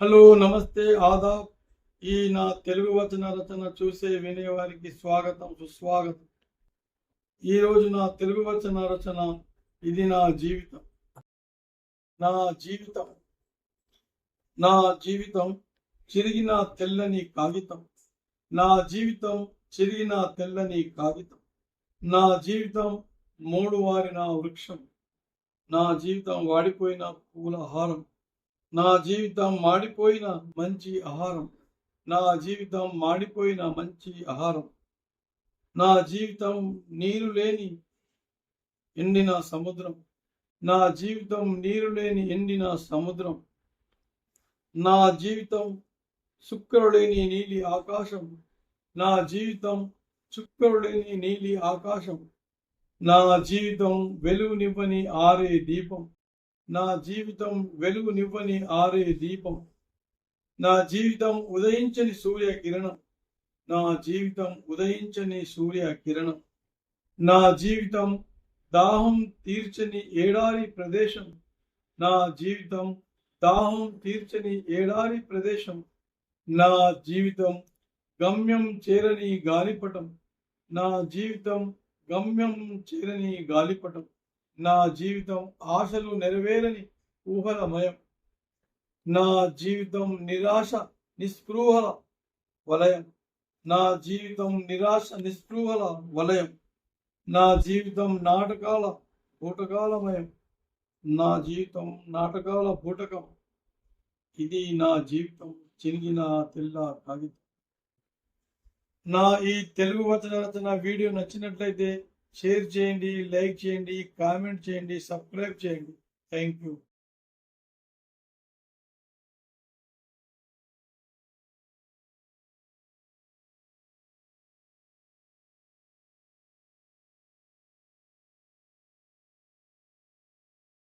Hello, నమస్తే, ఆదాబ్. ఈ నా తెలుగు వచన రచన చూసే వినేవారికి స్వాగతం, సుస్వాగతం. ఈరోజు నా తెలుగు వచన రచన ఇది నా జీవితం. నా జీవితం నా జీవితం చిరిగిన తెల్లని కాగితం. నా జీవితం చిరిగిన తెల్లని కాగితం. నా జీవితం మూడు వారిన వృక్షం. నా జీవితం వాడిపోయిన పూల హారం. నా జీవితం మాడిపోయిన మంచి ఆహారం. నా జీవితం మాడిపోయిన మంచి ఆహారం. నా జీవితం నీరు లేని ఎండిన సముద్రం. నా జీవితం నీరు లేని ఎండిన సముద్రం. నా జీవితం చుక్కలు లేని నీలి ఆకాశం. నా జీవితం చుక్కలు లేని నీలి ఆకాశం. నా జీవితం వెలుగునివ్వని ఆరే దీపం. నా జీవితం వెలుగునివ్వని ఆరే దీపం. నా జీవితం ఉదయించని సూర్య కిరణం. నా జీవితం ఉదయించని సూర్య కిరణం. నా జీవితం దాహం తీర్చని ఏడారి ప్రదేశం. నా జీవితం దాహం తీర్చని ఏడారి ప్రదేశం. నా జీవితం గమ్యం చేరని గాలిపటం. నా జీవితం గమ్యం చేరని గాలిపటం. నా జీవితం ఆశలు నెరవేరని ఊహలమయం. నా జీవితం నిరాశ నిస్పృహల వలయం. నా జీవితం నిరాశ నిస్పృహల వలయం. నా జీవితం నాటకాల బూటకాలమయం. నా జీవితం నాటకాల బూటకం. ఇది నా జీవితం చిరిగిన తెల్ల కాగితం. నా ఈ తెలుగు వచన రచన వీడియో నచ్చినట్లయితే షేర్ చేయండి, లైక్ చేయండి, కామెంట్ చేయండి, సబ్స్క్రైబ్ చేయండి. Thank you.